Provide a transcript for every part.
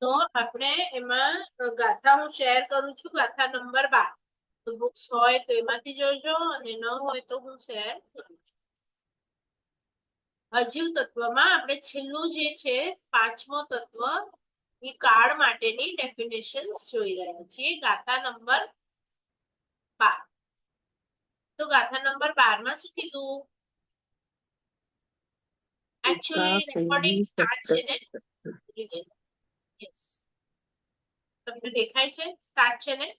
તો આપણે એમાં ગાથા હું શેર કરું છું, ગાથા નંબર 12. તો બુક્સ હોય તો એમાંથી જોજો અને ન હોય તો હું શેર કરું છું. અજીવ તત્વમાં આપણે છેલ્લું જે છે પાંચમો તત્વ એ કાળ માટેની ડેફિનેશન જોઈ રહ્યા છીએ, ગાથા નંબર 12. તો ગાથા નંબર 12 માં શું કીધું? એકચ્યુઅલી રેકોર્ડિંગ સ્ટાર્ટ છે ને, યસ, તમને દેખાય છે સ્ટાર્ટ છે ને?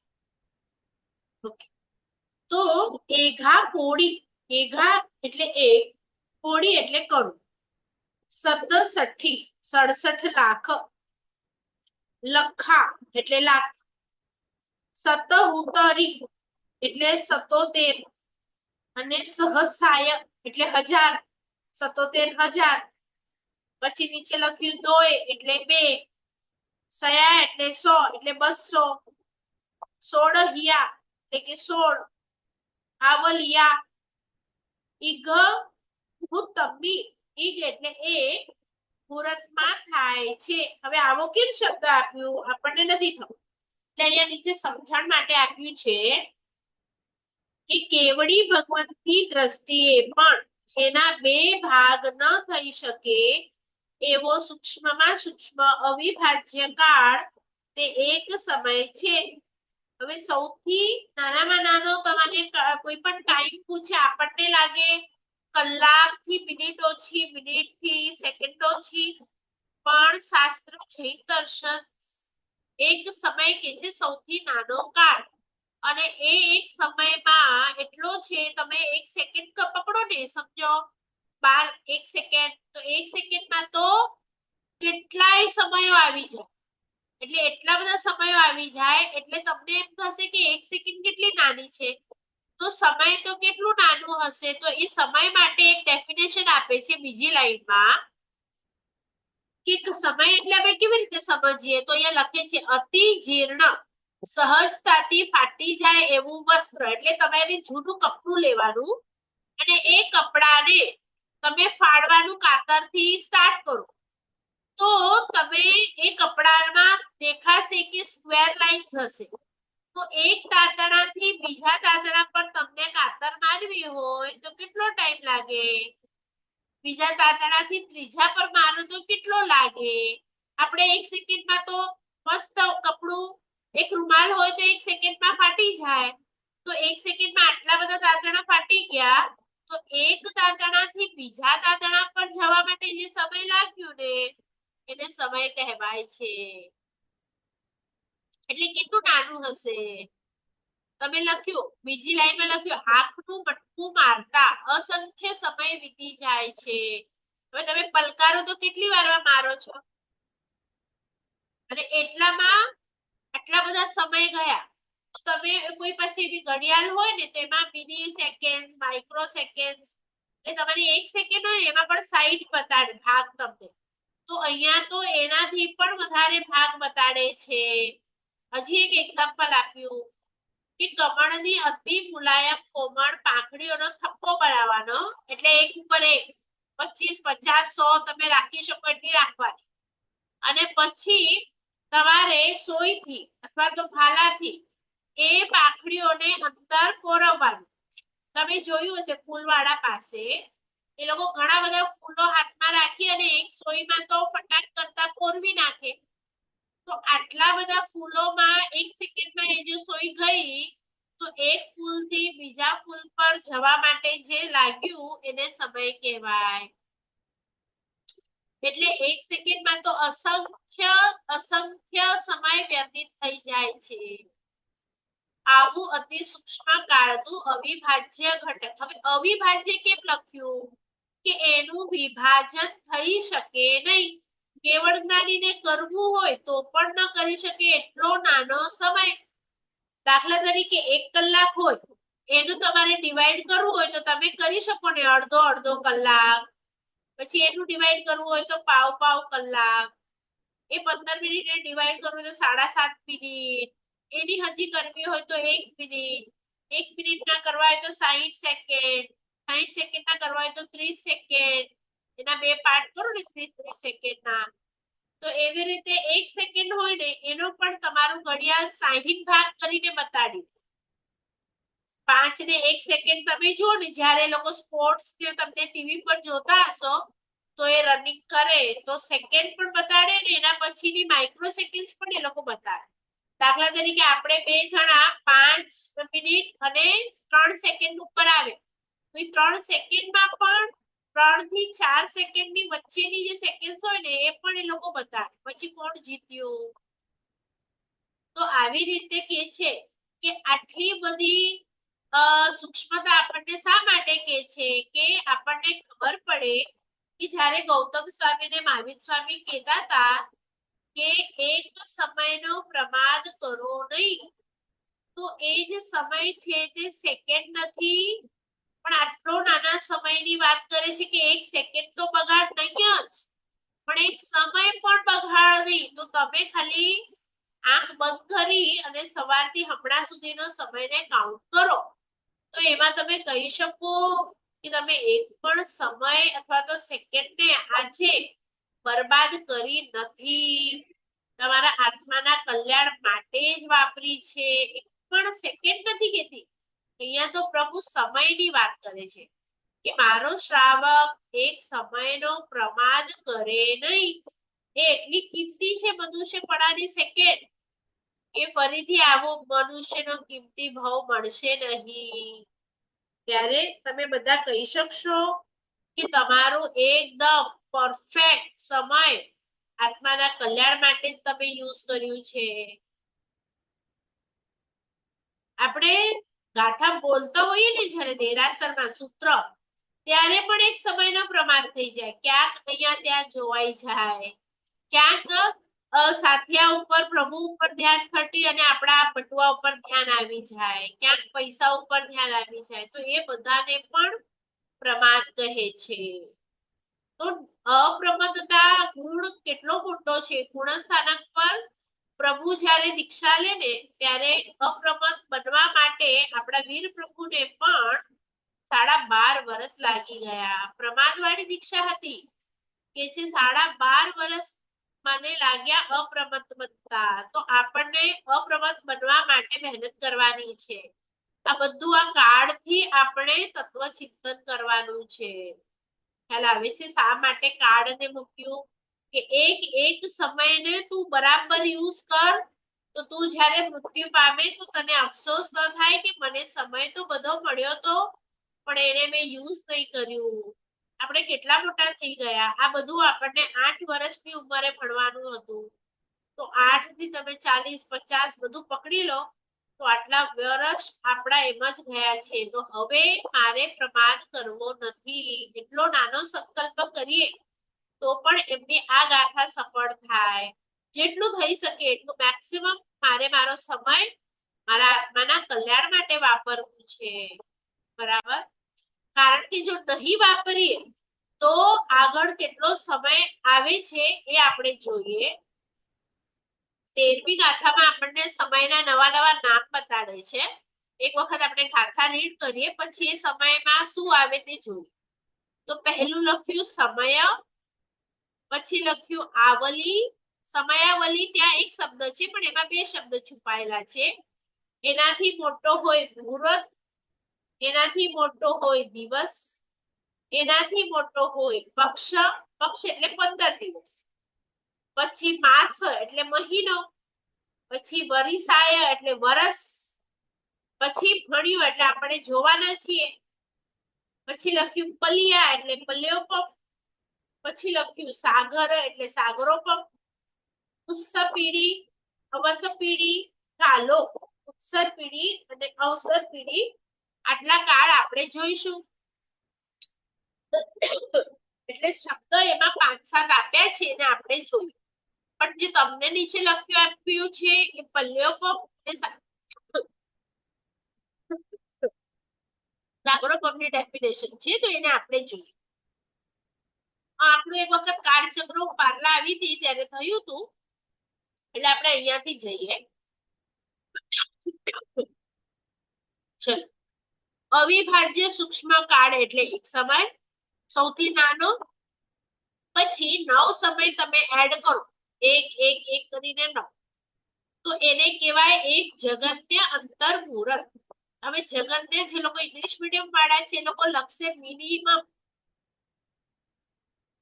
ઓકે. તો એઘા કોડી, એઘા એટલે એક, કોડી એટલે કરોડ, 67 67 લાખ, લખા એટલે લાખ, સતહુતરી એટલે 77, અને સહસ્રાય એટલે 1000, 77,000. પછી નીચે લખ્યું દોય એટલે 2, સયા એટલે 100 એટલે 200, સોળહિયા એટલે કે 16, આવલિયા, ઈઘ હુતમ્બી, ઈગ એટલે એક, મુહૂર્તમાં થાય છે. હવે આવો કેમ શબ્દ આપ્યું આપણને નથી ખબર, એટલે અહીંયા નીચે સમજણ માટે આપ્યું છે કે કેવડી ભગવંતની દ્રષ્ટિએ પણ જેના બે ભાગ ન થઈ શકે એવો સૂક્ષ્મમાં સૂક્ષ્મ અવિભાજ્ય કાળ તે એક સમય છે. હવે સૌથી નાનામાં નાનો તમારે કોઈ પણ ટાઈમ પૂછે, આપણને લાગે કલાક થી મિનિટ ઓછી, મિનિટ થી સેકન્ડ ઓછી, પણ શાસ્ત્ર જૈન દર્શન એક સમય કે છે સૌથી નાનો કાળ, અને એ એક સમયમાં એટલો છે, તમે એક સેકન્ડ પકડો ને, સમજો 1 સેકન્ડ, તો 1 સેકન્ડમાં તો કેટલાય સમયો આવી જાય, એટલે એટલા બધા સમયો આવી જાય, એટલે તમને એમ થશે કે 1 સેકન્ડ કેટલી નાની છે, તો સમય તો કેટલું નાનું હશે. તો એ સમય માટે એક ડેફિનેશન આપે છે બીજી લાઈનમાં, કે સમય એટલે આપણે કેવી રીતે સમજીએ, તો અહીંયા લખે છે અતિ જીર્ણ, સહજતાથી ફાટી જાય એવું વસ્ત્ર, એટલે તમારે જૂનું કપડું લેવાનું અને એ કપડાને તમે ફાડવાનું કાતરથી સ્ટાર્ટ કરો, તો તમે એ કપડામાં દેખાશે કે સ્ક્વેર લાઇન્સ હશે. તો એક તાતણાથી બીજા તાતણા પર તમને કાતર મારવી હોય તો કેટલો ટાઈમ લાગે? બીજા તાતણાથી ત્રીજા પર મારો તો કેટલો લાગે? આપણે 1 સેકન્ડમાં તો મસ્ત કપડું, એક રૂમાલ હોય તો 1 સેકન્ડમાં ફાટી જાય, તો 1 સેકન્ડમાં આટલા બધા તાતણા ફાટી ગયા, તો એક તાતણાથી બીજા તાતણા પર જવા માટે જે સમય લાગ્યો ને એને સમય કહેવાય છે. એટલે કેટલું નાનું હશે? તમે લખ્યું, બીજી લાઈનમાં લખ્યું આંખનું મટકું મારતા અસંખ્ય સમય વીતી જાય છે. હવે તમે પલકારો તો કેટલી વારમાં મારો છો, અને એટલામાં આટલા બધા સમય ગયા, તો તમે કોઈ પાસે એવી ઘડિયાળ હોય ને, તો એમાં મિલી સેકન્ડ, માઇક્રો સેકન્ડ, એટલે તમારી 1 સેકન્ડ હોય એમાં પણ 60 બતાડે ભાગ તમને, તો અહીંયા તો એનાથી પણ વધારે ભાગ બતાડે છે. હજી એક એક્ઝામ્પલ આપ્યું કે કમળની અતિ મુલાયમ કોમળ પાંખડીઓનો થપ્પો બનાવવાનો, એટલે એક ઉપર એક 25, 50, 100 તમે રાખી શકો એટલી રાખવાની, અને પછી તમારે સોયથી અથવા તો ભાલાથી એ પાંખડીઓને અંદર પોરવવાની. તમે જોયું હશે ફૂલવાળા પાસે એ લોકો ઘણા બધા ફૂલો હાથમાં રાખી અને એક સોયમાં તો ફટાક કરતા પોરવી નાખે, તો આટલા બધા ફૂલોમાં 1 સેકન્ડમાં એ જો સોય ગઈ, તો એક ફૂલથી બીજા ફૂલ પર જવા માટે જે લાગ્યું એને સમય કહેવાય. એટલે 1 સેકન્ડમાં તો અસંખ્ય અસંખ્ય સમય વ્યતીત થઈ જાય છે. આવું અતિ સૂક્ષ્મ કાળનું અવિભાજ્ય ઘટક. હવે અવિભાજ્ય કેમ લખ્યું? કે એનું વિભાજન થઈ શકે નહીં. કેવળ જ્ઞાનીને કરવું હોય તો પણ ન કરી શકે એટલો નાનો સમય. દાખલા તરીકે 1 કલાક હોય, એનું તમારે ડિવાઈડ કરવું હોય તો તમે કરી શકો ને, અડધો અડધો કલાક. પછી એનું ડિવાઈડ કરવું હોય તો પાવ પાવ કલાક. એ 15 મિનિટે ડિવાઈડ કરવું તો 7.5 મિનિટ. એની હજી કરવી હોય તો 1 મિનિટ. 1 મિનિટ ના કરવા હોય તો 60 સેકન્ડ. 60 સેકન્ડ ના કરવા હોય તો 30 સેકન્ડ. એના બે પાર્ટ કરો ને 30 સેકન્ડ ના, તો એવી રીતે 1 સેકન્ડ હોય ને એનો પણ તમારું ઘડિયાળ 60 ભાગ કરીને બતાડી 5 ને 1 સેકન્ડ તમે જુઓ ને જ્યારે લોકો સ્પોર્ટ્સ કે તમને ટીવી પર જોતા હશો તો એ રનિંગ કરે તો સેકન્ડ પણ બતાડે ને એના પછીની માઇક્રો સેકન્ડ્સ પણ એ લોકો બતાડે દાખલા તરીકે આપણે બે જણા 5 મિનિટ અને 3 સેકન્ડ ઉપર આવે તો એ 3 સેકન્ડમાં પણ 3 થી 4 સેકન્ડની વચ્ચેની જે સેકન્ડ હોય ને એ પણ એ લોકો બતાડે પછી કોણ જીત્યું તો આવી રીતે કે છે કે આટલી બધી સૂક્ષ્મતા આપણને શા માટે કે છે કે આપણને ખબર પડે કે જ્યારે ગૌતમ સ્વામી ને મહાવીર સ્વામી કહેતા હતા કે એક સમયનો પ્રમાદ કરો નહીં તો એ જે સમય છે તે સેકન્ડ નથી પણ આટલો નાના સમયની વાત કરે છે કે 1 સેકન્ડ તો બગાડ નહીં જ પણ એક સમય પણ બગાડ નહીં તો તમે ખાલી આંખ બંધ કરી અને સવારથી હમણાં સુધીનો સમયને કાઉન્ટ કરો તો એમાં તમે કહી શકો કે તમે એક પણ સમય અથવા તો સેકન્ડને આજે બરબાદ કરી નથી તમારા આત્માના કલ્યાણ માટે જ વાપરી છે એક પણ સેકન્ડ નથી કહેતી અહીંયા તો પ્રભુ સમયની વાત કરે છે કે મારો શ્રાવક એક સમયનો પ્રમાદ કરે નહીં એ એટલી કિંમતી છે મનુષ્યપણાની સેકન્ડ કે ફરીથી આવો મનુષ્યનો કિંમતી ભાવ મળશે નહીં ત્યારે તમે બધા કહી શકશો કે તમારું એકદમ પરફેક્ટ સમય આત્માના કલ્યાણ માટે જ તમે યુઝ કર્યું છે આપણે ગાથા બોલતા હોઈએ ને જ્યારે દેરાસરમાં સૂત્ર ત્યારે પણ એક સમયનો પ્રમાદ થઈ જાય ક્યાંક અહીંયા ત્યાં જોવાઈ જાય ક્યાંક સાથિયા ઉપર પ્રભુ ઉપર ધ્યાન ખટી અને આપણા બટુઆ ઉપર ધ્યાન આવી જાય ક્યાંક પૈસા ઉપર ધ્યાન આવી જાય તો એ બધાને પણ પ્રમાદ કહે છે તો અપ્રમદતા ગુણ કેટલો મોટો છે ગુણસ્થાનક પર પ્રભુ જ્યારે દીક્ષા લે ને ત્યારે અપ્રમદ બનવા માટે આપણા વીર પ્રભુને પણ 12.5 વર્ષ લાગી ગયા પ્રમાદવાળી દીક્ષા હતી કે છે 12.5 વર્ષ મને લાગ્યા અપ્રમદ બનતા તો આપણને અપ્રમદ બનવા માટે મહેનત કરવાની છે આ બધું આ કાળથી આપણે તત્વચિંતન કરવાનું છે ખ્યાલ આવે છે શા માટે કાળને મૂક્યું કે એક સમયને તું બરાબર યુઝ કર તો તું જ્યારે મૃત્યુ પામે તો તને અફસોસ ન થાય કે મને સમય તો બધો મળ્યો તો પણ એને મેં યુઝ નહીં કર્યું આપણે કેટલા મોટા થઈ ગયા આ બધું આપણને 8 વર્ષની ઉંમરે ભણવાનું હતું તો 8 થી તમે 40 50 બધું પકડી લો તો આટલા વર્ષ આપણા એમ જ ગયા છે તો હવે મારે પ્રમાદ કરવો નથી એટલો નાનો સંકલ્પ કરીએ તો પણ એમની આ ગાથા સફળ થાય જેટલું થઈ શકે એટલું મેક્સિમમ મારે મારો સમય મારા આત્માના કલ્યાણ માટે વાપરવું છે બરાબર કારણ કે જો નહીં વાપરીએ તો આગળ કેટલો સમય આવે છે એ આપણે જોઈએ 13મી ગાથામાં આપણને સમયના નવા નવા નામ બતાડે છે એક વખત આપણે ગાથા રીડ કરીએ પછી એ સમયમાં શું આવે તે જોઈએ તો પહેલું લખ્યું સમય પછી લખ્યું આવલી સમયાવલી ત્યાં એક શબ્દ છે પણ એમાં બે શબ્દ છુપાયેલા છે એનાથી મોટો હોય મુહૂર્ત એનાથી મોટો હોય દિવસ એનાથી મોટો હોય પક્ષ એટલે 15 દિવસ પછી માસ એટલે મહિનો પછી વરિસાય એટલે વરસ પછી ભણ્યું એટલે આપણે જોવાના છીએ પછી લખ્યું પલિયા એટલે પલ્યોપમ પછી લખ્યું સાગર એટલે સાગરોપમ ઉત્સપીડી અવસપીડી કાલો ઉત્સર પીડી અને અવસર પીડી આટલા કાળ આપણે જોઈશું એટલે શબ્દ એમાં 5-7 આપ્યા છે ને આપણે જોઈએ પણ જે તમને નીચે લખ્યું આપ્યું છે એ પલ્યોપમ અને સાગરોપમની ડેફિનેશન છે તો એને આપણે જોઈએ આપણું એક વખત કાળચક્રો પારલા આવી હતી ત્યારે થયું હતું એટલે આપણે અહીંયાથી જઈએ ચલો અવિભાજ્ય સૂક્ષ્મ કાળ એટલે એક સમય સૌથી નાનો પછી 9 સમય તમે એડ કરો એક એક એક કરીને 9, તો એને કહેવાય એક જગન્ય અંતર મુહૂર્ત. હવે જગન્ય જે લોકો ઇંગ્લિશ મીડિયમ વાળા છે એ લોકો લખશે મિનિમમ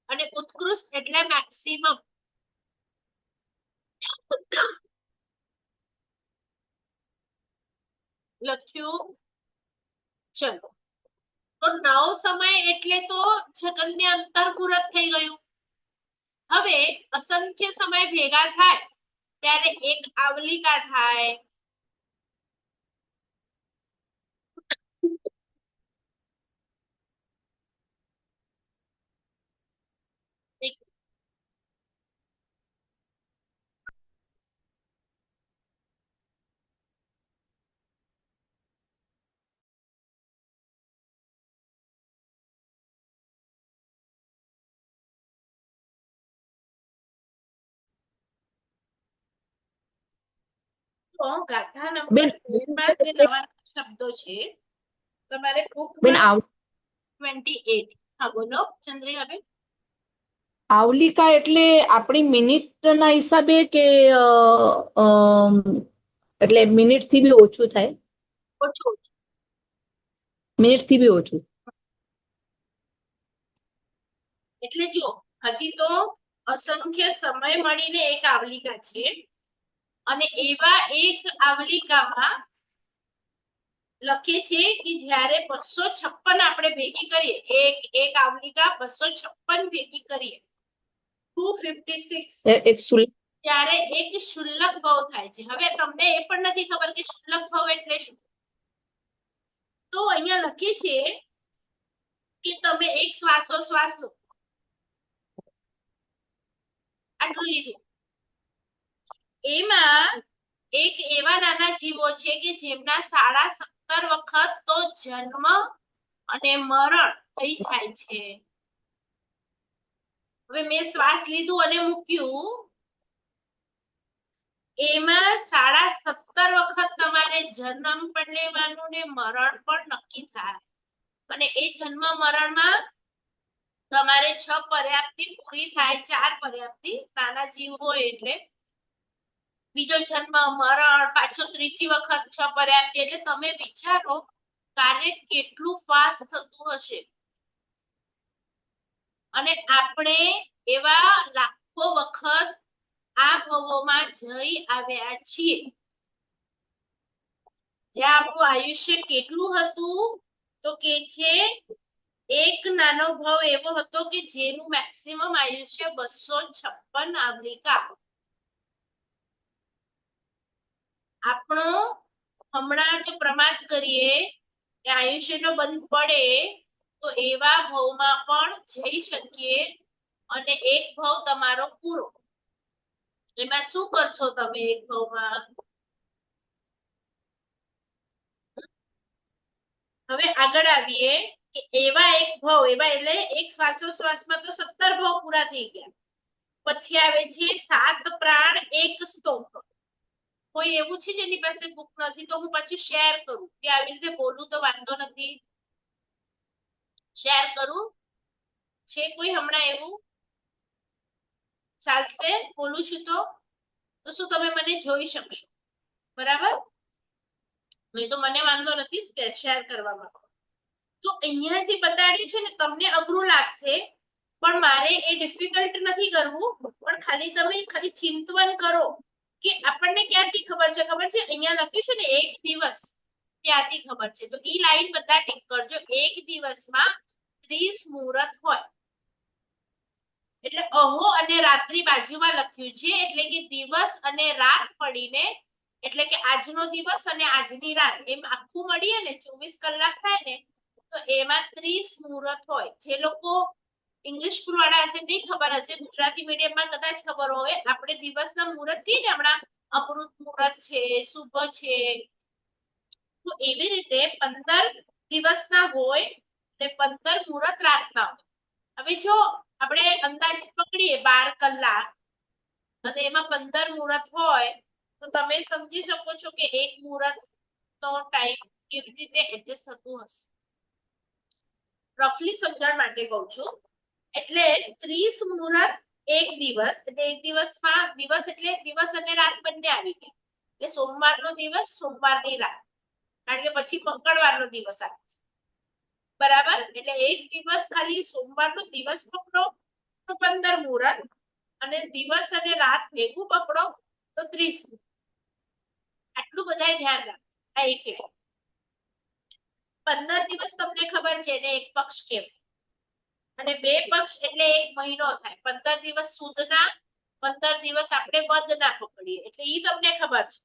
અને ઉત્કૃષ્ટ એટલે મેક્સિમમ. લખ્યું. ચલો, તો 9 સમય એટલે તો જગન્ય અંતર મુહૂર્ત થઈ ગયું. હવે અસંખ્ય સમય ભેગા થાય ત્યારે એક આવલિકા થાય. તો ગાથા નંબર 2 માં જે નવા શબ્દો છે તમારે બેન બુકમાં 28. હા બોલો ચંદ્રિકાબેન. આવલિકા એટલે આપણી મિનિટના હિસાબે કે એટલે મિનિટ થી બી ઓછું થાય? ઓછું. મિનિટ થી બી ઓછું. એટલે જો હજી તો અસંખ્ય સમય મળીને એક આવલિકા છે અને એવા એક આવલિકામાં લખે છે કે જ્યારે 256 આપણે ભેગી કરીએ, એક આવલિકા 256 ભેગી કરીએ 256, ત્યારે એક શુલ્લક ભાવ થાય છે. હવે તમને એ પણ નથી ખબર કે શુલ્લક ભાવ એટલે શું, તો અહીંયા લખે છે કે તમે એક શ્વાસોશ્વાસ લો, આટલું લીધું, એમાં એક એવા નાના જીવો છે કે જેમના 17.5 વખત તો જન્મ અને મરણ થઈ જાય છે. હવે મેં શ્વાસ લીધું અને મૂક્યું, એમાં 17.5 વખત તમારે જન્મ પણ લેવાનું ને મરણ પણ નક્કી થાય. અને એ જન્મ મરણમાં તમારે 6 પર્યાપ્તિ પૂરી થાય, 4 પર્યાપ્તિ, નાના જીવ હોય એટલે બીજો જન્મ મરણ પાછો ત્રીજી વખત 6 પર્યાપ્તિ. એટલે તમે વિચારો કાર્ય કેટલું ફાસ્ટ થતું હશે. અને આપણે એવા લાખો વખત આ ભવોમાં જઈ આવ્યા છીએ. જ્યાં આપણું આયુષ્ય કેટલું હતું તો કે છે એક નાનો ભવ એવો હતો કે જેનું મેક્સિમમ આયુષ્ય 256 આવલિકા. આપણો હમણાં જો પ્રમાદ કરીએ કે આયુષ્યનો બંધ પડે તો એવા ભવમાં પણ જઈ શકીએ અને એક ભવ તમારો પૂરો. એમાં શું કરશો તમે એક ભવમાં? હવે આગળ આવીએ કે એવા એક ભવ, એવા એટલે એક શ્વાસોશ્વાસમાં તો 17 ભવ પૂરા થઈ ગયા. પછી આવે છે 7 પ્રાણ 1 સ્તોત્ર. કોઈ એવું છે જેની પાસે બુક નથી તો હું પછી શેર કરું કે આવી રીતે બોલું તો વાંધો નથી. શેર કરું છે કોઈ હમણાં એવું? ચાલશે બોલું છું તો શું તમે મને જોઈ શકશો? બરાબર, નહીં તો મને વાંધો નથી શેર કરવામાં. તો અહીંયા જે બતાડ્યું છે ને તમને અઘરું લાગશે, પણ મારે એ ડિફિકલ્ટ નથી કરવું, પણ ખાલી તમે ખાલી ચિંતન કરો કે આપણને ક્યાંથી ખબર છે? ખબર છે અહીંયા લખ્યું છે ને એક દિવસ, ત્યાંથી ખબર છે. તો ઈ લાઈન બધા ટિક કરજો. એક દિવસમાં 30 મુહૂર્ત હોય એટલે અહો અને રાત્રિ બાજુમાં લખ્યું છે, એટલે કે દિવસ અને રાત પડીને, એટલે કે આજનો દિવસ અને આજની રાત એમ આખું મળીએ ને 24 કલાક થાય ને, તો એમાં 30 મુહૂર્ત હોય. જે લોકો ઇંગ્લિશ સ્કૂલ વાળા હશે નહીં ખબર હશે, ગુજરાતી મીડિયમમાં કદાચ ખબર હોય. આપણે દિવસના મુહૂર્ત કહીએ ને હમણાં અમૃત મુહૂર્ત છે, શુભ છે, તો એવી રીતે 15 દિવસના હોય અને 15 મુહૂર્ત રાતના હોય. હવે જો આપણે અંદાજિત પકડીએ 12 કલાક અને એમાં 15 મુહૂર્ત હોય તો તમે સમજી શકો છો કે એક મુહૂર્ત નો ટાઈમ કેવી રીતે એડજસ્ટ થતું હશે. રફલી સમજણ માટે કહું છું. એટલે 30 મુહૂર્ત એક દિવસ એટલે એક દિવસમાં દિવસ એટલે દિવસ અને રાત બંને આવી ગયા એટલે સોમવારનો દિવસ સોમવારની રાત કારણ કે પછી મંગળવારનો દિવસ આવે છે બરાબર એટલે એક દિવસ ખાલી સોમવારનો દિવસ પકડો તો 15 મુહૂર્ત અને દિવસ અને રાત ભેગું પકડો તો 30 આટલું બધાય ધ્યાન રાખો આ એક લાઈન 15 દિવસ તમને ખબર છે ને એક પક્ષ કહેવાય અને બે પક્ષ એટલે એક મહિનો થાય 15 દિવસ સુદના 15 દિવસ આપણે વધના પકડીએ એટલે ઈ તમને ખબર છે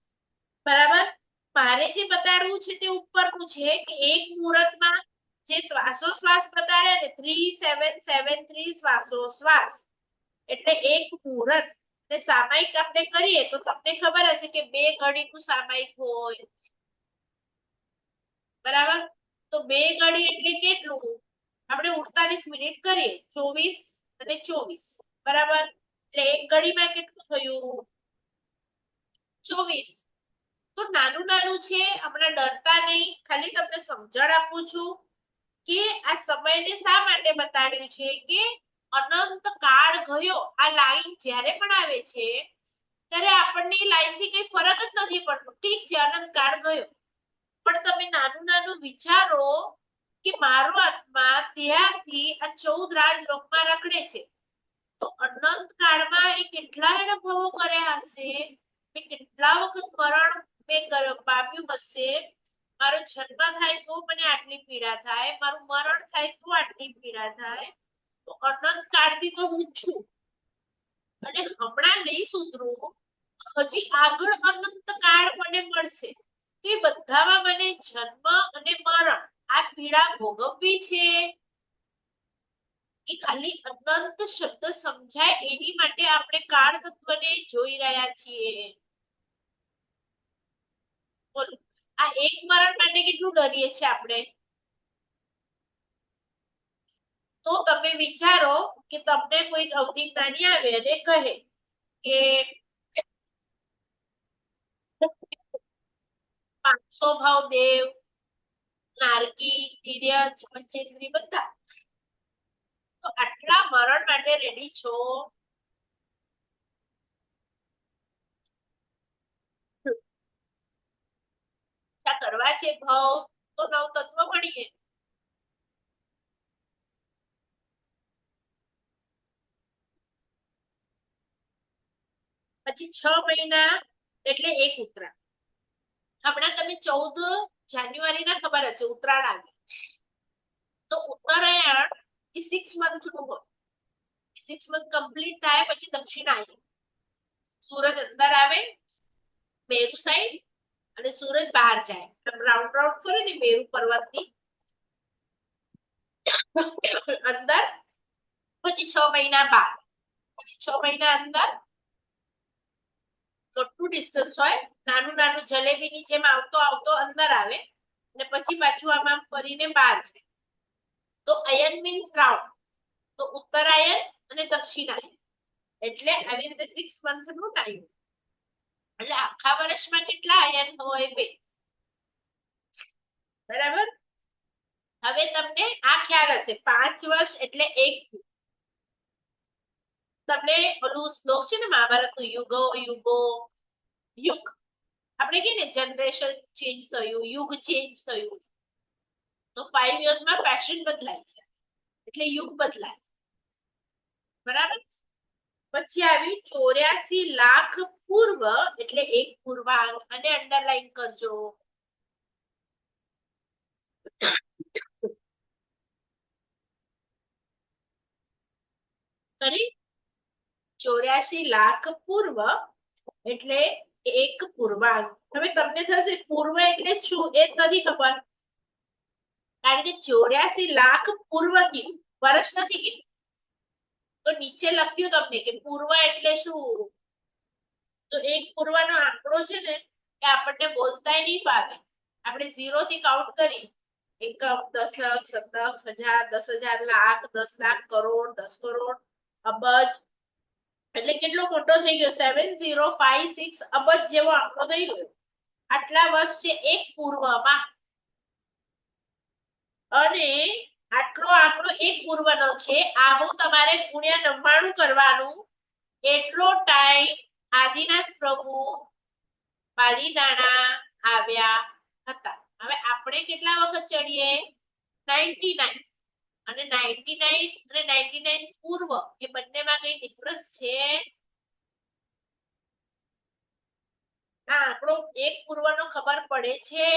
બરાબર મારે જે બતાડવું છે તે ઉપરનું છે કે એક મુહૂર્તમાં જે શ્વાસોશ્વાસ બતાડે ને 3773 શ્વાસોશ્વાસ એટલે એક મુહૂર્ત ને સામાયિક આપણે કરીએ તો તમને ખબર હશે કે 2 ઘડીનું સામાયિક હોય બરાબર તો 2 ઘડી એટલે કેટલું આપણે 48 મિનિટ કરીએ 24 અને 24 બરાબર એટલે એક ઘડીમાં કેટલું થયું 24 તો નાનું નાનું છે હમણાં ડરતા નહીં ખાલી તમને સમજણ આપું છું કે આ સમયને શા માટે બતાડ્યું છે કે અનંત કાળ ગયો આ લાઈન જ્યારે પણ આવે છે ત્યારે આપણને લાઈન થી કઈ ફરક જ નથી પડતો ઠીક છે અનંત કાળ ગયો પણ તમે નાનું નાનું વિચારો કે મારો આત્મા ત્યારથી આ 14 રાજલોકમાં રખડે છે તો અનંત કાળમાં એ કેટલા અનુભવો કર્યા હશે મેં કેટલા વખત મરણ મેં પામ્યું હશે મારો જન્મ થાય તો મને આટલી પીડા થાય મારું મરણ થાય તો આટલી પીડા થાય તો અનંત કાળથી તો હું છું અને હમણાં નહીં સુધરું હજી આગળ અનંત કાળ મને મળશે તો એ બધામાં મને જન્મ અને મરણ આ પીડા ભોગવવી છે એ ખાલી અનંત શબ્દ સમજાય એની માટે આપણે કાળ તત્વને જોઈ રહ્યા છીએ બોલો આ એક મરણ માટે કેટલું ડરીએ છીએ આપણે તો તમે વિચારો કે તમને કોઈ અવધિ જ્ઞાની આવે અને કહે કે 500 ભાવ દેવ નારકી ધીરજ પંચેન્દ્રી બધા તો આટલા મરણ માટે રેડી છો કરવા છે ભાવ તો નવ તત્વ ભણીએ પછી 6 મહિના એટલે એક ઉત્તરાયણ હમણાં તમે 14 જાન્યુઆરી ના ખબર હશે ઉત્તરાયણ આવી તો ઉત્તરાયણ એ 6 મંથ નું હોય 6 મંથ કમ્પ્લીટ થાય પછી દક્ષિણાયન સૂરજ અંદર આવે મેરુ સાઈડ અને સૂરજ બહાર જાય રાઉન્ડ રાઉન્ડ ફરે ને મેરુ પર્વત ની અંદર પછી 6 મહિના બાદ પછી 6 મહિના અંદર કેટલું ડિસ્ટન્સ હોય નાનું નાનું જલેબીની જેમ આવતો આવતો અંદર આવે અને પછી પાછું આમાં ફરીને બહાર જાય તો અયન મીન્સ રાઉન્ડ તો ઉત્તરાયણ અને દક્ષિણાયન એટલે આવી રીતે 6 મંથ નું ટાઈમ એટલે આખા વર્ષમાં કેટલા અયન હોય 2 બરાબર હવે તમને આ ખ્યાલ હશે 5 વર્ષ એટલે 1 તમને ઓલું શ્લોક છે ને મહાભારત નું યુગો યુગો યુગ આપણે કહીએ ને જનરેશન ચેન્જ થયું યુગ ચેન્જ થયું તો 5 યર્સમાં ફેશન બદલાય છે એટલે યુગ બદલાય બરાબર પછી આવી 84 લાખ પૂર્વ એટલે એક પૂર્વાંગ અને અંડરલાઈન કરજો કરી 84 લાખ પૂર્વ એટલે એક પૂર્વાંગ હવે તમને થશે પૂર્વ એટલે શું એ નથી ખબર કારણ કે 84 લાખ પૂર્વ કીધું વર્ષ નથી કીધું તો નીચે લખ્યું તમને કે પૂર્વ એટલે શું તો એક પૂર્વનો આંકડો છે ને એ આપણને બોલતાય નહીં ફાવે આપણે 0 થી કાઉન્ટ કરી એકમ દશક શતક હજાર 10,000 લાખ 10 લાખ કરોડ 10 કરોડ અબજ એટલે કેટલો મોટો થઈ ગયો 7056 અબજ જેવો આંકડો થઈ ગયો આટલા વર્ષ છે એક પૂર્વમાં અને આટલો આંકડો એક પૂર્વનો છે આવું તમારે ગુણ્યા 99 કરવાનું એટલો ટાઈમ આદિનાથ પ્રભુ પાલીતાણા આવ્યા હતા. હવે આપણે કેટલા વખત ચડીએ 99 અને 99 અને 99 પૂર્વ એ બંનેમાં કઈ ડિફરન્સ છે? આ આંકડો એક પૂર્વનો ખબર પડે છે.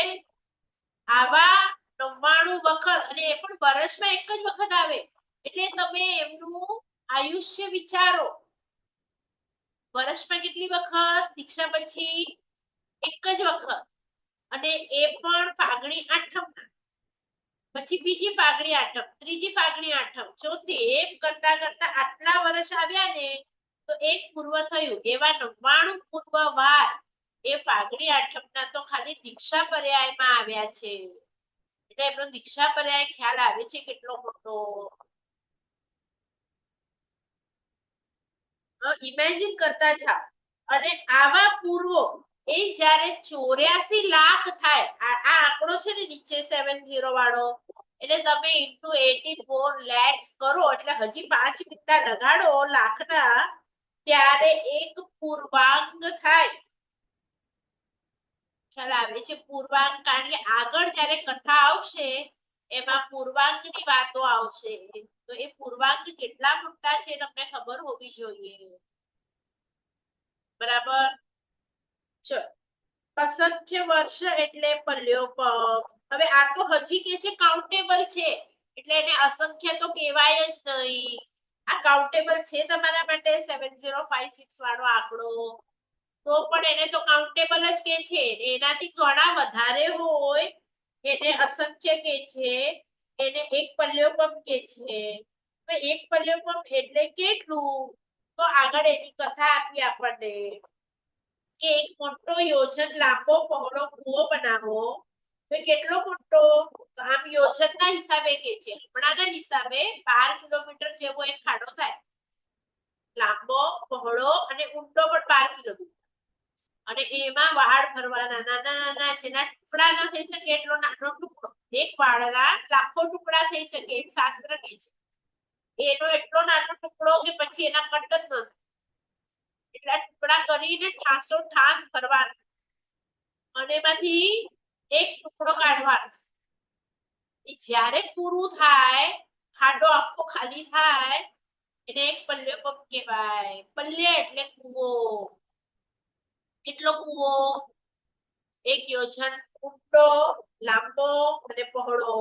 આવા 99 વખત અને એ પણ વર્ષમાં એક જ વખત આવે એટલે તમે એમનું આયુષ્ય વિચારો. વર્ષમાં કેટલી વખત દીક્ષા પછી? એક જ વખત અને એ પણ ફાગણી આઠમ પછી બીજી ફાગણી આઠમ ત્રીજી ફાગણી આઠમ ચોથી એમ કરતા કરતા આટલા વર્ષ આવ્યા ને તો એક પૂર્વ થયું. એવા 99 પૂર્વ વાર એ ફાગણી આઠમના તો ખાલી દીક્ષા પર્યાયમાં આવ્યા છે. એટલે એમનો દીક્ષા પર્યાય ખ્યાલ આવે છે કેટલો મોટો. ઇમેજિન કરતા જાઓ અને આવા પૂર્વો એ જ્યારે 84 લાખ થાય આ આંકડો છે ને નીચે 70 વાળો એટલે તમે ઇન્ટુ 84 lakhs કરો એટલે હજી 5 મિનિટ લગાડો લાખના ત્યારે એક પૂર્વાંગ થાય. ખ્યાલ આવે છે પૂર્વાંગ? કારણ કે આગળ જ્યારે કથા આવશે એમાં પૂર્વાંગની વાતો આવશે તો એ પૂર્વાંગ કેટલા મોટા છે તમને ખબર હોવી જોઈએ. બરાબર? ચલો અસંખ્ય વર્ષ એટલે પલ્યોપમ. હવે આ તો હજી કે છે કાઉન્ટેબલ છે એટલે એને અસંખ્ય તો કહેવાય જ નહીં. આ કાઉન્ટેબલ છે તમારા માટે 7056 વાળો આંકડો તો પણ એને તો કાઉન્ટેબલ જ કે છે. એનાથી ઘણા વધારે હોય એને અસંખ્ય કે છે, એને એક પલ્યોપમ કે છે. હવે એક પલ્યોપમ એટલે કેટલું? તો આગળ એની કથા આપી આપણને કે એક મોટો યોજન લાંબો પહોળો કૂવો બનાવો. તો કેટલો મોટો? આમ યોજનના હિસાબે કે છે. હમણાંના હિસાબે 12 કિલોમીટર જેવો એક ખાડો થાય. લાંબો પહોળો અને ઊંડો પણ 12 કિલોમીટર અને એમાં વાળ ભરવાના નાના નાના જેના ટુકડા ન થઈ શકે એટલો નાનો ટુકડો. એક વાળના લાખો ટુકડા થઈ શકે એમ શાસ્ત્ર કહે છે. એનો એટલો નાનો ટુકડો કે પછી એના કટ જ ન થાય એટલા ટુકડા કરીને ઠાસો ઠાસ ભરવાનો અને એમાંથી એક ટુકડો કાઢવાનો. જ્યારે પૂરું થાય ખાડો આખો ખાલી થાય એને એક પલ્યોપમ કહેવાય. પલ્ય એટલે કૂવો. કેટલો કૂવો? એક યોજન ઊંડો લાંબો અને પહોળો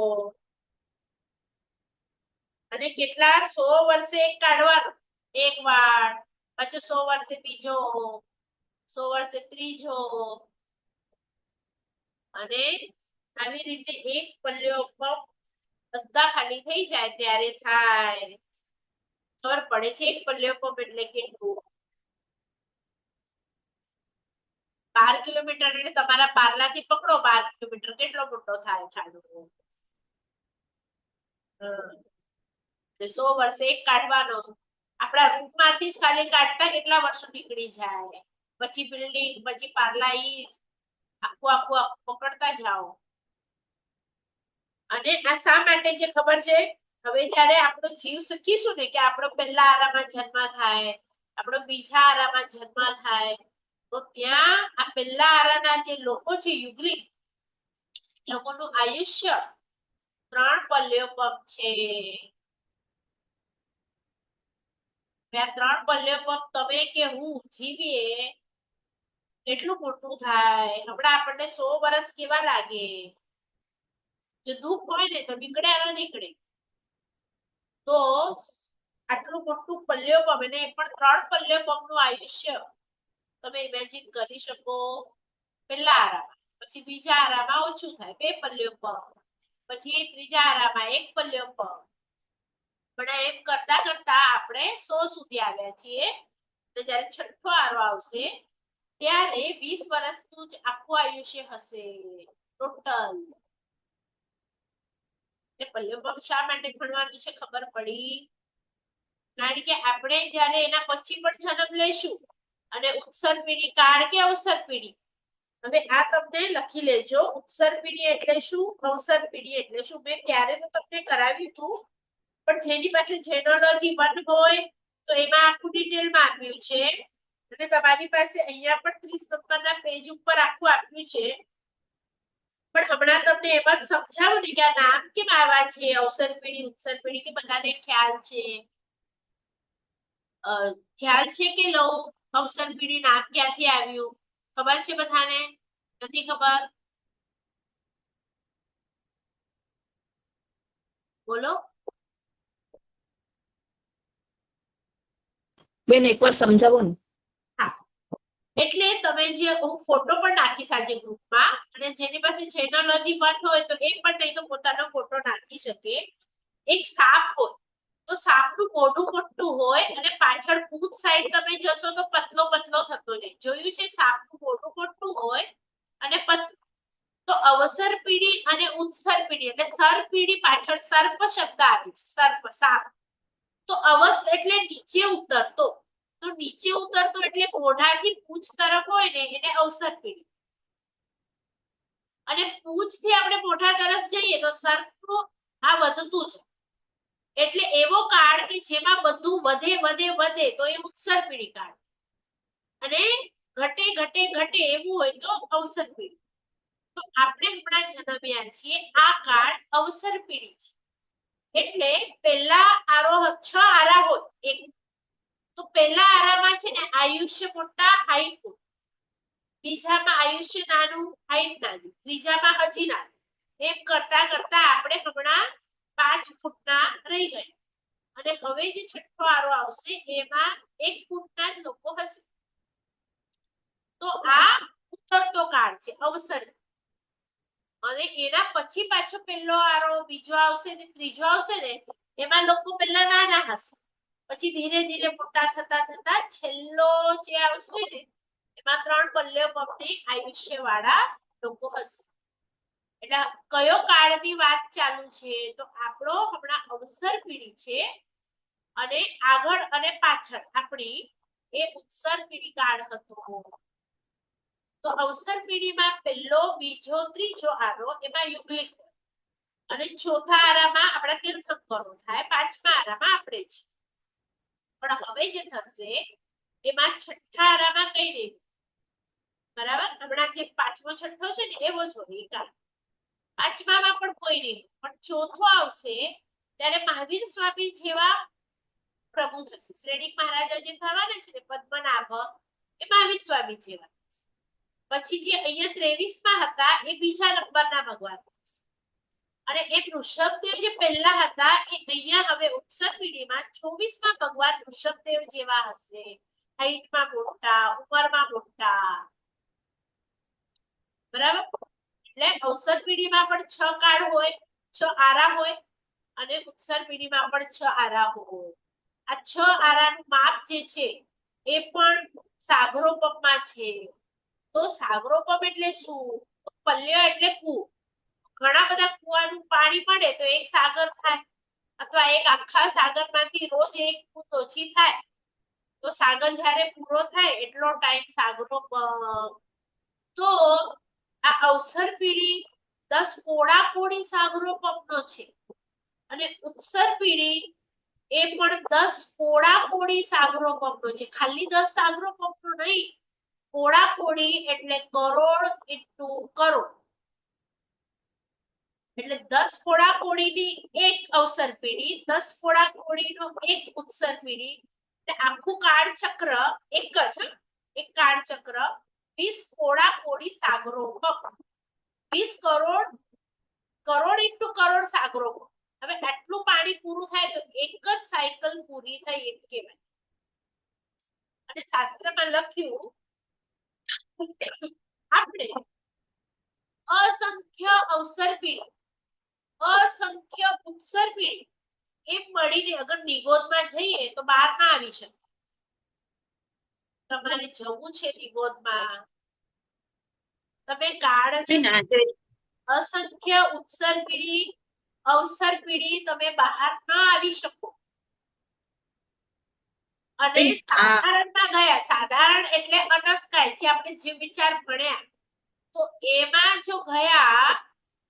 અને કેટલા 100 વર્ષે એક કાઢવાનો એક વાળ, પછી 100 વર્ષે બીજો, 100 વર્ષે ત્રીજો અને આવી રીતે એક પલ્યોપમ બધા ખાલી થઈ જાય ત્યારે થાય. ખબર પડે છે એક પલ્યોપમ એટલે કેટલું? 12 કિલોમીટર એટલે તમારા પાર્લાથી પકડો 12 કિલોમીટર કેટલો મોટો થાય ખાડો? 100 વર્ષે એક કાઢવાનો. આપણા રૂમમાંથી જ ખાલી કાઢતા કેટલા વર્ષો નીકળી જાય. પછી બિલ્ડિંગ, પછી પાર્લા ઈસ આખું આખું પકડતા જાઓ. અને આ શા માટે છે ખબર છે? હવે જ્યારે આપણો જીવ શીખીશું ને કે આપણો પહેલા આરામાં જન્મ થાય, આપણો બીજા આરામાં જન્મ થાય તો ત્યાં આ પહેલા આરાના જે લોકો છે યુગલિક લોકોનું આયુષ્ય 3 પલ્યોપમ છે. 3 પલ્યોપમ તમે કે હું જીવીએ કેટલું મોટું થાય. હમણાં આપણને 100 વર્ષ કેવા લાગે? જો દુઃખ હોય ને તો નીકળે અને નીકળે. તો આટલું મોટું પલ્યોપમ એને પણ 3 પલ્યોપમનું આયુષ્ય તમે ઇમેજિન કરી શકો. પહેલા આરામાં, પછી બીજા આરામાં ઓછું થાય 2 પલ્યોપમ, પછી ત્રીજા આરામાં 1 પલ્યોપમ. પણ એમ કરતા કરતા આપણે 100 સુધી આવ્યા છીએ. તો જ્યારે છઠ્ઠો આરો આવશે ત્યારે 20 વર્ષનું જ આખું આયુષ્ય હશે ટોટલ. એટલે પલ્યોપમ શા માટે ભણવાનું છે ખબર પડી? કારણ કે આપણે જ્યારે એના પછી પણ જન્મ લેશું અને ઉત્સર્ગ પીઢી કાળ કે અવસર પીઢી. હવે આ તમને લખી લેજો. ઉત્સર્ગ પીઢી એટલે શું, અવસર પીઢી એટલે શું? મેં ત્યારે તો તમને કરાવ્યું હતું પણ જેની પાસે જેનોલોજી 1 હોય તો એમાં આખું ડિટેલમાં આપ્યું છે અને તમારી પાસે અહીંયા પણ 30 નંબરના પેજ ઉપર આખું આપ્યું છે પણ હમણાં તમને એમ જ સમજાવું ને કે આ નામ કેમ આવ્યા છે અવસર પેઢી ઉત્સર પેઢી કે બધાને ખ્યાલ છે ખ્યાલ છે કે લો અવસર પેઢી નામ ક્યાંથી આવ્યું ખબર છે બધાને નથી ખબર બોલો બેન એકવાર સમજાવો ને. હા એટલે તમે જે હું ફોટો પણ નાખીશ આજે ગ્રુપમાં અને જેની પાસે જેનોલોજી 1 હોય તો એ પણ નહીં તો પોતાનો ફોટો નાખી શકે એક સાપ હોય તો સાપનું મોઢું મોટું હોય અને પાછળ પૂંછ સાઈડ તમે જશો તો પતલો પતલો થતો જાય જોયું છે સાપનું મોઢું મોટું હોય અને તો અવસર પીઢી અને ઉત્સર પીઢી એટલે સર પીઢી પાછળ સર્પ શબ્દ આવે છે સર્પ સાપ તો અવસ એટલે નીચે ઉતરતો તો નીચે ઉતરતો એટલે મોઢાથી પૂંછ તરફ હોય ને એને અવસર પીઢી અને પૂંછથી આપણે મોઢા તરફ જઈએ તો સર્પનું આ વધતું છે એટલે એવો કાળ કે જેમાં બધું વધે વધે વધે તો એ ઉત્સર પીઢી કાળ અને ઘટે ઘટે ઘટે એવું હોય તો અવસર પીઢી તો આપણે હમણાં જન્મ્યા છીએ આ કાળ અવસર પીઢી છે એટલે પહેલા આરો 6 આરા હોય એક તો પહેલા આરામાં છે ને આયુષ્ય મોટા હાઈટ બીજામાં આયુષ્ય નાનું હાઈટ નાની ત્રીજામાં હજી નાનું એમ કરતા કરતા આપણે હમણાં 5 ફૂટના રહી ગયા અને હવે જે છઠ્ઠો આરો આવશે એમાં 1 ફૂટના જ લોકો હશે તો આ ઉતરતો કાળ છે અવસર અને એના પછી પાછો પહેલો આરો બીજો આવશે ને ત્રીજો આવશે ને એમાં લોકો પહેલા નાના હશે પછી ધીરે ધીરે મોટા થતા થતા છેલ્લો જે આવશે ને એમાં 3 પલ્લ્યો પગની આયુષ્ય વાળા લોકો હશે એટલે કયો કાળની વાત ચાલુ છે તો આપણો હમણાં અવસર પીઢી છે અને આગળ અને પાછળ આપણી એ ઉત્સર પીઢી કાળ હતો તો અવસર પીઢીમાં પહેલો બીજો ત્રીજો આરો એમાં યુગલિક અને ચોથા આરામાં આપણા તીર્થંકરો થાય પાંચમા આરામાં આપણે જ પણ હવે જે થશે એમાં છઠ્ઠા આરામાં કઈ નહીં બરાબર હમણાં જે પાંચમો છઠ્ઠો છે ને એવો જ હોય કાળ પાંચમામાં પણ કોઈ નહીં પણ ચોથો આવશે ત્યારે મહાવીર સ્વામી જેવા પ્રભુ થશે શ્રેણીક મહારાજા જે થવાના છે ને પદ્મનાભ એ મહાવીર સ્વામી જેવા પછી જે અહીંયા 23માં હતા એ બીજા નંબરના ભગવાન થશે અને એ ઋષભદેવ જે પહેલા હતા એ અહીંયા હવે ઉત્સર પીઢીમાં 24માં ભગવાન ઋષભદેવ જેવા હશે હાઈટમાં મોટા ઉંમરમાં મોટા બરાબર એટલે અવસર પીઢીમાં પણ 6 કાળ હોય 6 આરા હોય અને ઉત્સર પીઢીમાં પણ 6 આરા હોય આ 6 આરાનું માપ જે છે એ પણ સાગરોપમમાં છે તો સાગરોપમ એટલે શું પલ્લ્ય એટલે કૂ ઘણા બધા કુવાનું પાણી પડે તો એક સાગર થાય અથવા એક આખા સાગરમાંથી રોજ એક ફૂટ ઓછી થાય તો સાગર જ્યારે પૂરો થાય એટલો ટાઈમ સાગરોપમ તો આ અવસર પીઢી 10 કોડા કોડી સાગરોપમનો છે અને ઉત્સર પીઢી એ પણ 10 કોડા કોડી સાગરોપમનો છે ખાલી 10 સાગરોપમનો નહીં કોડા કોડી એટલે કરોડ ઇન્ટુ કરોડ એટલે 10 કોડા કોડીની એક અવસર પીઢી 10 કોડા કોડીનો એક ઉત્સર પીઢી એટલે આખું કાળચક્ર એક જ એક કાળચક્ર 20 કોડા કોડી સાગરોપમ 20 કરોડ કરોડ ઇન્ટુ કરોડ સાગરોપમ હવે આટલું પાણી પૂરું થાય તો એક જ સાયકલ પૂરી થઈ એમ કહેવાય અને શાસ્ત્રમાં લખ્યું આપણે અસંખ્ય અવસર પીઢી અસંખ્ય ઉત્સર પીઢી એમ મળીને અગર નિગોદમાં જઈએ તો બહાર ના આવી શકે તમારે જવું છે નિગોદમાં તમે કાળને અસંખ્ય ઉત્સર પીઢી અવસર પીઢી તમે બહાર ના આવી શકો અને સાધારણમાં ગયા સાધારણ એટલે અનંતકાય છે આપણે જીવ વિચાર ભણ્યા તો એમાં જો ગયા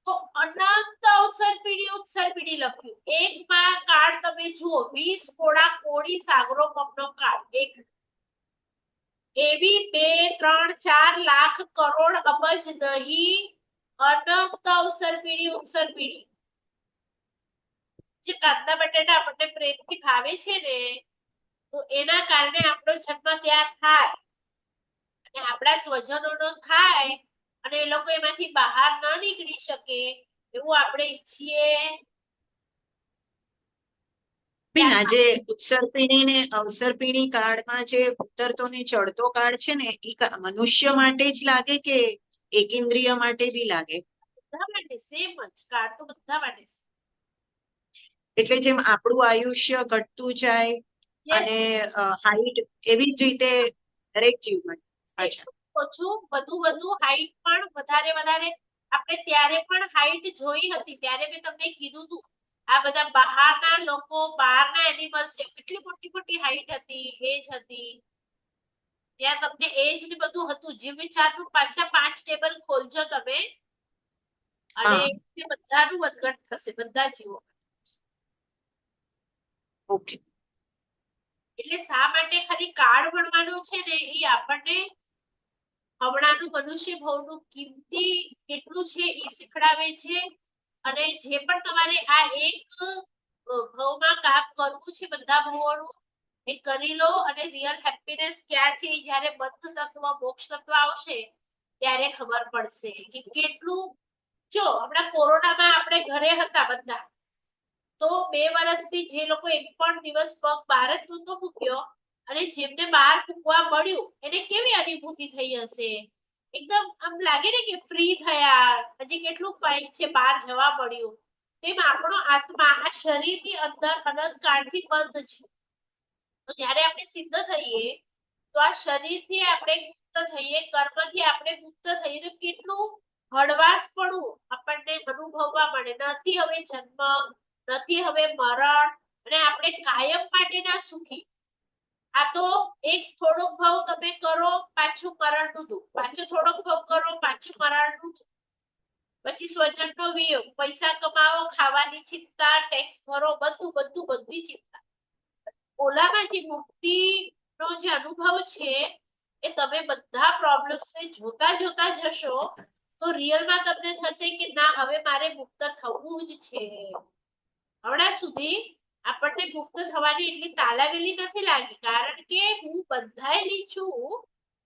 તો અનંત અવસર પીઢી ઉત્સર પીઢી લખ્યું. એકમાં કાર્ડ તમે જુઓ 20 કોડા કોડી સાગરો પગનો કાર્ડ એક. એવી 2, 3, 4 લાખ કરોડ અબજ નહીં અનંત અવસર પીઢી ઉત્સર પીઢી. જે કાંદા બટેટા આપણને પ્રેમથી ભાવે છે ને, તો એના કારણે આપણો જન્મ ત્યાં થાય અને આપણા સ્વજનોનો થાય અને એ લોકો એમાંથી બહાર ન નીકળી શકે એવું આપણે ઈચ્છીએ. બેન, આજે ઉત્સર્પિણી ને અવસર્પિણી કાળમાં જે ઉતરતો ને ચડતો કાળ છે ને, એ મનુષ્ય માટે જ લાગે કે એકેન્દ્રિય માટે બી લાગે? બધા માટે સેમ જ કાર્ડ તો બધા માટે છે. એટલે જેમ આપણું આયુષ્ય ઘટતું જાય Yes, અને હાઈટ, એવી જ રીતે દરેક જીવ માટે. અચ્છા, ઓછું વધુ હાઈટ પણ વધારે આપણે ત્યારે પણ હાઈટ જોઈ હતી. ત્યારે મેં તમને કીધું હતું આ બધા બહારના લોકો, બહારના એનિમલ્સ છે, કેટલી મોટી મોટી હાઈટ હતી, એજ હતી. ત્યાં તમને એજ ને બધું હતું. જીવ વિચારનું પાછા 5 ટેબલ ખોલજો તમે અને બધાનું વધઘટ થશે, બધા જીવો. ઓકે. એટલે શા માટે ખાલી કાર્ડ ભણવાનો છે ને, એ આપણને હમણાંનું મનુષ્ય ભાવનું કિંમતી કેટલું છે એ શીખડાવે છે. અને જે પણ તમારે આ એક ભાવમાં કામ કરવું છે, બધા ભાવોનું એ કરી લો. અને રિયલ હેપીનેસ ક્યાં છે, જ્યારે બંધ તત્વ મોક્ષ તત્વ આવશે ત્યારે ખબર પડશે કે કેટલું. જો હમણાં કોરોનામાં આપણે ઘરે હતા બધા, તો 2 વર્ષથી જે લોકો એક પણ દિવસ પગ બહાર જ નહોતો મૂક્યો અને જેમને બહાર મૂકવા મળ્યું એને કેવી અનુભૂતિ થઈ હશે. એકદમ આમ લાગે ને કે ફ્રી થયા, હજી કેટલું ફાઇન છે બહાર જવા મળ્યું. તેમ આપણો આત્મા આ શરીરની અંદર અનંત કાળથી બંધ છે. તો જ્યારે આપણે સિદ્ધ થઈએ તો આ શરીરથી આપણે મુક્ત થઈએ, કર્મથી આપણે મુક્ત થઈએ, તો કેટલું હળવાશ પડવું આપણને અનુભવવા મળે. નથી હવે જન્મ, નથી હવે મરણ, અને આપણે કાયમ માટેના સુખી. આ તો એક થોડોક ભાવ તમે કરો, પાછું મરણનું દુઃખ, પાછો થોડોક ભાવ કરો, પાછું મરણનું દુઃખ. પછી સ્વજનનો વિયોગ, પૈસા કમાવો, ખાવાની ચિંતા, ટેક્સ ભરો, બધી ચિંતા. ઓલામાં જે મુક્તિનો જે અનુભવ છે એ તમે બધા પ્રોબ્લેમ્સ ને જોતા જોતા જશો તો રિયલમાં તમને થશે કે ના, હવે મારે મુક્ત થવું જ છે. હમણાં સુધી આપણને મુક્ત થવાની એટલી તાલાવેલી નથી લાગી, કારણ કે હું બંધાયેલી છું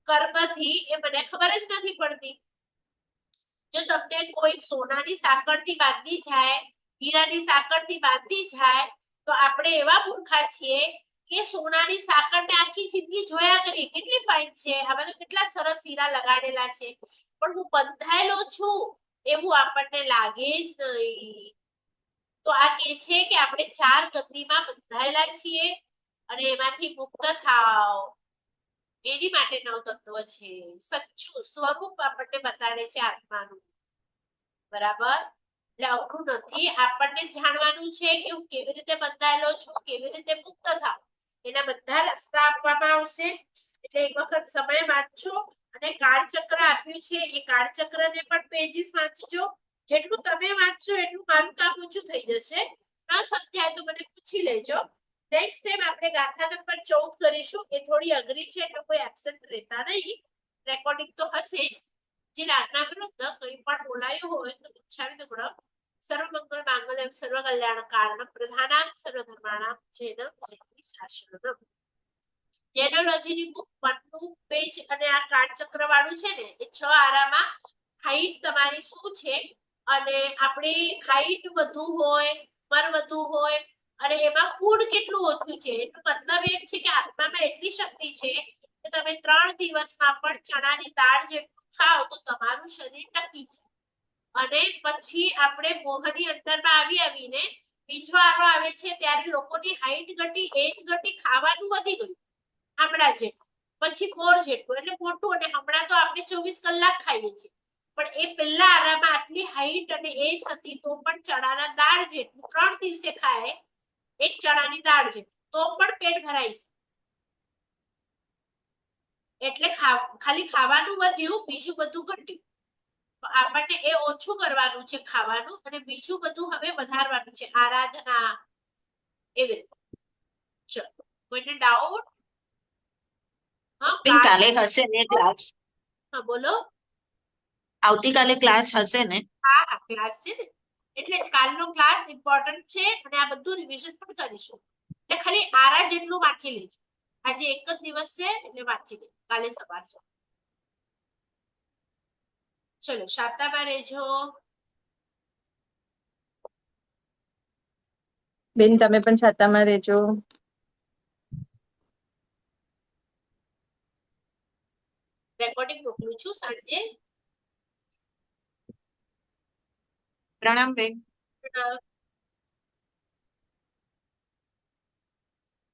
કર્મથી, એ મને ખબર જ નથી પડતી. જો તમને કોઈ સોનાની સાંકળથી બાંધી જાય, હીરાની સાંકળથી બાંધી જાય, તો આપણે એવા મૂર્ખા છીએ કે સોનાની સાંકળને આખી જિંદગી જોયા કરીએ, કેટલી ફાઇન છે, આમાં તો કેટલા સરસ હીરા લગાડેલા છે, પણ હું બંધાયેલો છું એવું આપણને લાગે જ નહીં. તો આ કે છે કે આપણે 4 ગતિમાં બંધાયેલા છીએ અને એમાંથી મુક્ત થાવ. એની માટે 9 તત્વ છે. સચ્ચું સ્વરૂપ આપણને બતાડે છે આત્માનું. બરાબર? એટલે અઘરું નથી. આપણને જાણવાનું છે કે હું કેવી રીતે બંધાયેલો છું, કેવી રીતે મુક્ત થાવ. એના બધા રસ્તા આપવામાં આવશે. એટલે એક વખત સમય વાંચજો અને કાળચક્ર આપ્યું છે એ કાળચક્રને પણ પેજીસ વાંચજો. જેટલું તમે વાંચશો એટલું મારું કામ ઓછું થઈ જશે. ન સમજાય તો મને પૂછી લેજો. નેક્સ્ટ ટાઈમ આપણે ગાથા નંબર 14 કરીશું. એ થોડી અઘરી છે એટલે કોઈ એબ્સેન્ટ રહેતા નહીં. રેકોર્ડિંગ તો હશે જ. જે આજ્ઞા વિરુદ્ધ કંઈ પણ બોલાયું હોય તો ઈચ્છામિ સર્વમંગલ માંગલ્યમ સર્વકલ્યાણ કારણમ પ્રધાનામ સર્વધર્માણામ જૈનમ શાસ્ત્રમ. જેનોલોજીની બુક 1નું પેજ અને આ કાળચક્ર વાળું છે ને, એ 6 આરામાં હાઈટ તમારી શું છે અને આપણી હાઈટ વધુ હોય, ઉંમર વધુ હોય અને એમાં ફૂડ કેટલું ઓછું છે, એનો મતલબ એમ છે કે આત્મામાં એટલી શક્તિ છે કે તમે 3 દિવસમાં પણ ચણાની દાળ જેટલું ખાઓ તો તમારું શરીર ટકી છે. અને પછી આપણે મોહની અંદરમાં આવીને બીજો આરો આવે છે ત્યારે લોકોની હાઈટ ઘટી, એજ ઘટી, ખાવાનું વધી ગયું આપણા જેટલું, પછી પોર જેટલું, એટલે મોટું. અને હમણાં તો આપણે 24 કલાક ખાઈએ છીએ, પણ એ પહેલા આરામાં આટલી હાઈટ અને એજ હતી તો પણ ચણાના દાળ જેટલું 3 દિવસે ખાય, એક ચણાની દાળ જેટલું, તો પણ પેટ ભરાય છે. એટલે ખાલી ખાવાનું વધ્યું, બીજું બધું ઘટ્યું. તો આપણને એ ઓછું કરવાનું છે ખાવાનું અને બીજું બધું હવે વધારવાનું છે આરાધના એવી રીતે. ચલો કોઈને ડાઉટ? હા બેન કાલે હશે ને ક્લાસ? હા બોલો. આવતીકાલે ક્લાસ હશે ને? હા હા ક્લાસ છે ને, એટલે જ કાલનો ક્લાસ ઇમ્પોર્ટન્ટ છે અને આ બધું રિવિઝન પણ કરીશું. એટલે ખાલી આરા જેટલું વાંચી લેજો. આજે એક જ દિવસ છે એટલે વાંચી લેજો કાલે સવાર સુધી. ચલો શાંતામાં રહેજો. બેન તમે પણ છાતામાં રહેજો. રેકોર્ડિંગ મોકલું છું સાંજે. પ્રણામ બેન.